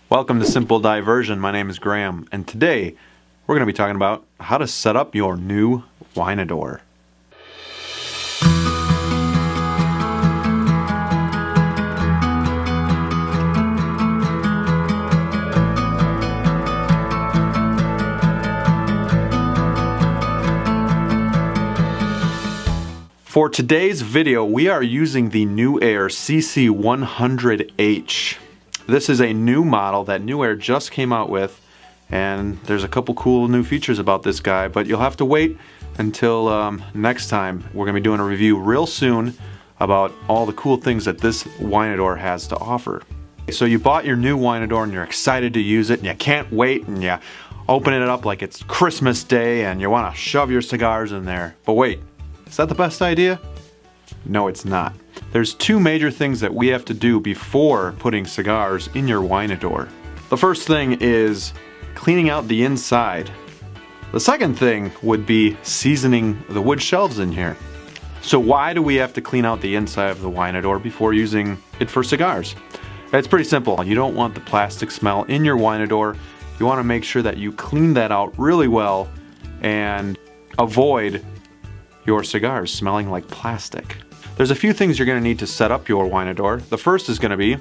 Welcome to Simple Diversion. My name is Graham, and today we're going to be talking about how to set up your new Wineador. For today's video, we are using the NewAir CC-100H. This is a new model that NewAir just came out with, and there's a couple cool new features about this guy, but you'll have to wait until next time. We're going to be doing a review real soon about all the cool things that this Wineador has to offer. So you bought your new Wineador and you're excited to use it, and you can't wait, and you open it up like it's Christmas Day and you want to shove your cigars in there. But wait, is that the best idea? No, it's not. There's two major things that we have to do before putting cigars in your Wineador. The first thing is cleaning out the inside. The second thing would be seasoning the wood shelves in here. So why do we have to clean out the inside of the Wineador before using it for cigars? It's pretty simple. You don't want the plastic smell in your Wineador. You want to make sure that you clean that out really well and avoid your cigars smelling like plastic. There's a few things you're going to need to set up your Wineador. The first is going to be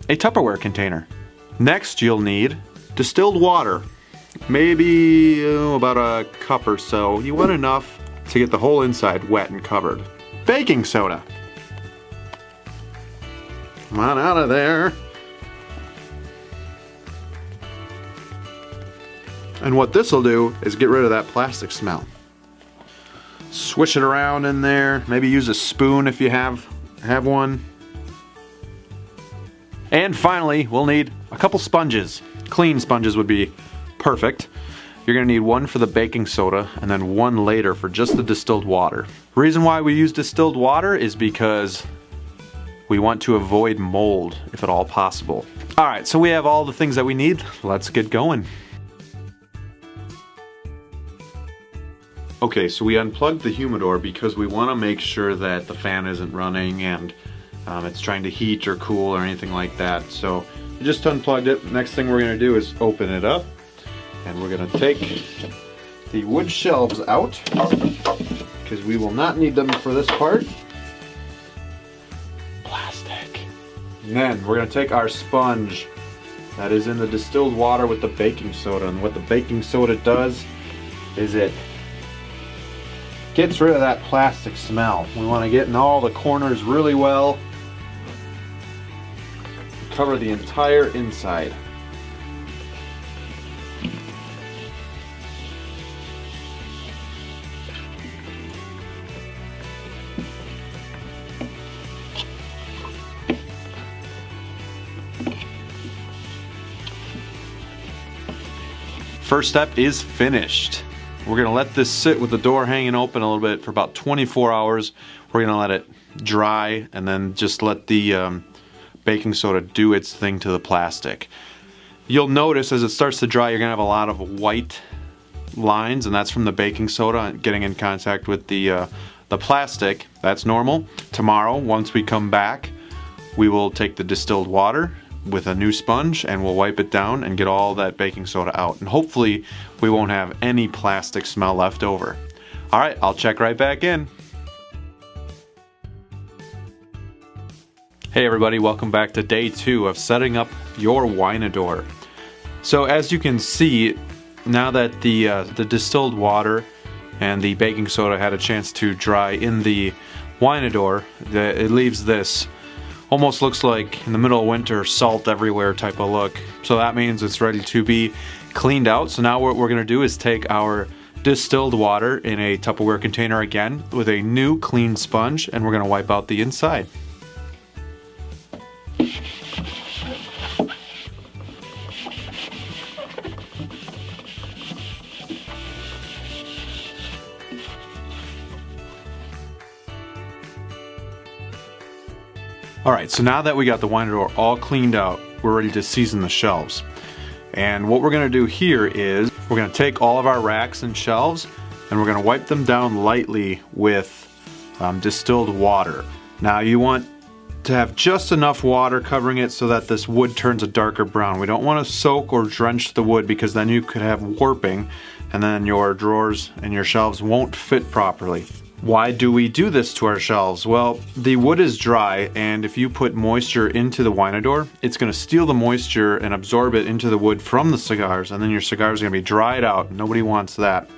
a Tupperware container. Next, you'll need distilled water, maybe about a cup or so. You want enough to get the whole inside wet and covered. Baking soda. Come on out of there. And what this will do is get rid of that plastic smell. Swish it around in there. Maybe use a spoon if you have one. And finally, we'll need a couple sponges. Clean sponges would be perfect. You're gonna need one for the baking soda and then one later for just the distilled water. The reason why we use distilled water is because we want to avoid mold if at all possible. All right, so we have all the things that we need. Let's get going. Okay, so we unplugged the humidor because we want to make sure that the fan isn't running and it's trying to heat or cool or anything like that. So we just unplugged it. Next thing we're going to do is open it up, and we're going to take the wood shelves out because we will not need them for this part. Plastic. And then we're going to take our sponge that is in the distilled water with the baking soda, and what the baking soda does is it gets rid of that plastic smell. We want to get in all the corners really well. Cover the entire inside. First step is finished. We're going to let this sit with the door hanging open a little bit for about 24 hours. We're going to let it dry and then just let the baking soda do its thing to the plastic. You'll notice as it starts to dry, you're going to have a lot of white lines, and that's from the baking soda getting in contact with the plastic. That's normal. Tomorrow, once we come back, we will take the distilled water with a new sponge and we'll wipe it down and get all that baking soda out, and hopefully we won't have any plastic smell left over. Alright, I'll check right back in. Hey everybody, welcome back to day 2 of setting up your Wineador. So as you can see, now that the distilled water and the baking soda had a chance to dry in the Wineador, it leaves this almost looks like in the middle of winter, salt everywhere type of look. So that means it's ready to be cleaned out. So now what we're going to do is take our distilled water in a Tupperware container again with a new clean sponge, and we're going to wipe out the inside. Alright, so now that we got the Wineador all cleaned out, we're ready to season the shelves. And what we're going to do here is we're going to take all of our racks and shelves and we're going to wipe them down lightly with distilled water. Now you want to have just enough water covering it so that this wood turns a darker brown. We don't want to soak or drench the wood because then you could have warping and then your drawers and your shelves won't fit properly. Why do we do this to our shelves? Well, the wood is dry, and if you put moisture into the Wineador, it's going to steal the moisture and absorb it into the wood from the cigars, and then your cigars are going to be dried out. Nobody wants that.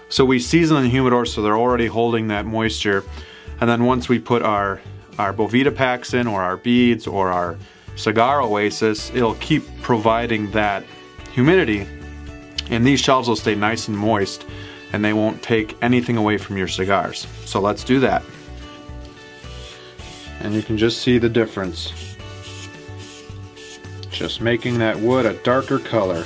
So we season the humidor so they're already holding that moisture, and then once we put our Boveda packs in, or our beads, or our Cigar Oasis, it'll keep providing that humidity, and these shelves will stay nice and moist, and they won't take anything away from your cigars. So let's do that. And you can just see the difference. Just making that wood a darker color.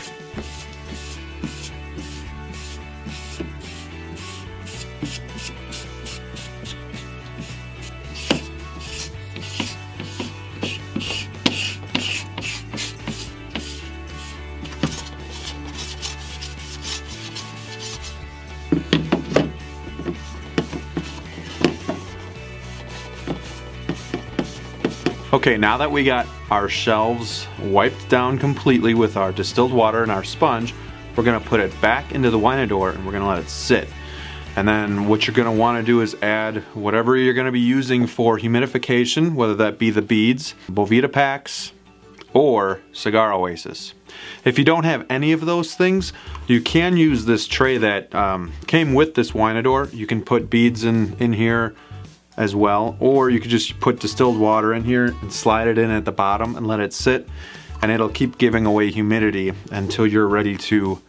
Okay, now that we got our shelves wiped down completely with our distilled water and our sponge, we're going to put it back into the Wineador and we're going to let it sit. And then what you're going to want to do is add whatever you're going to be using for humidification, whether that be the beads, Boveda packs, or Cigar Oasis. If you don't have any of those things, you can use this tray that came with this Wineador. You can put beads in here as well, or you could just put distilled water in here and slide it in at the bottom and let it sit, and it'll keep giving away humidity until you're ready to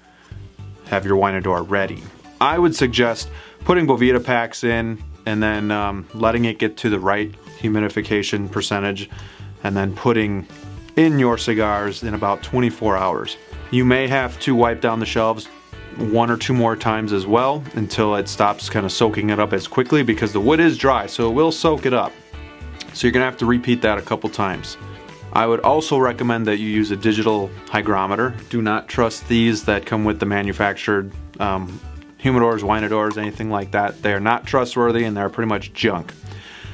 have your Wineador ready. I would suggest putting Boveda packs in and then letting it get to the right humidification percentage, and then putting in your cigars in about 24 hours. You may have to wipe down the shelves one or two more times as well until it stops kind of soaking it up as quickly, because the wood is dry, so it will soak it up. So you're gonna have to repeat that a couple times. I would also recommend that you use a digital hygrometer. Do not trust these that come with the manufactured humidors, Wineadors, anything like that. They are not trustworthy and they're pretty much junk.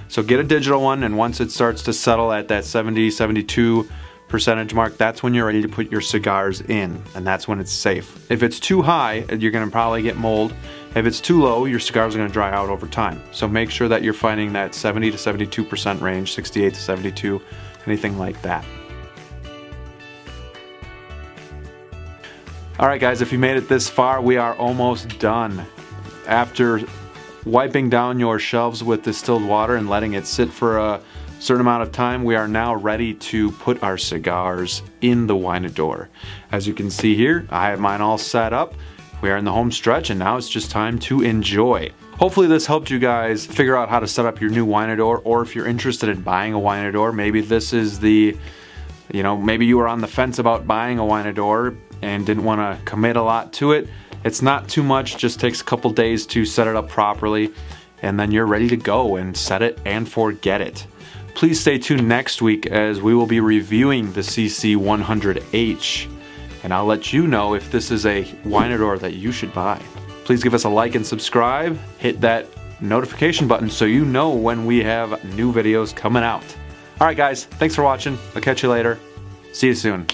So get a digital one, and once it starts to settle at that 70-72 percentage mark, that's when you're ready to put your cigars in, and that's when it's safe. If it's too high, you're going to probably get mold. If it's too low, your cigars are going to dry out over time. So make sure that you're finding that 70-72% range, 68-72, anything like that. Alright guys, if you made it this far, we are almost done. After wiping down your shelves with distilled water and letting it sit for a certain amount of time, we are now ready to put our cigars in the Wineador. As you can see here, I have mine all set up. We are in the home stretch, and now it's just time to enjoy. Hopefully this helped you guys figure out how to set up your new Wineador, or if you're interested in buying a Wineador, maybe this is the, maybe you were on the fence about buying a Wineador and didn't want to commit a lot to it. It's not too much, just takes a couple days to set it up properly, and then you're ready to go and set it and forget it. Please stay tuned next week as we will be reviewing the CC-100H, and I'll let you know if this is a Wineador that you should buy. Please give us a like and subscribe. Hit that notification button so you know when we have new videos coming out. Alright guys, thanks for watching. I'll catch you later. See you soon.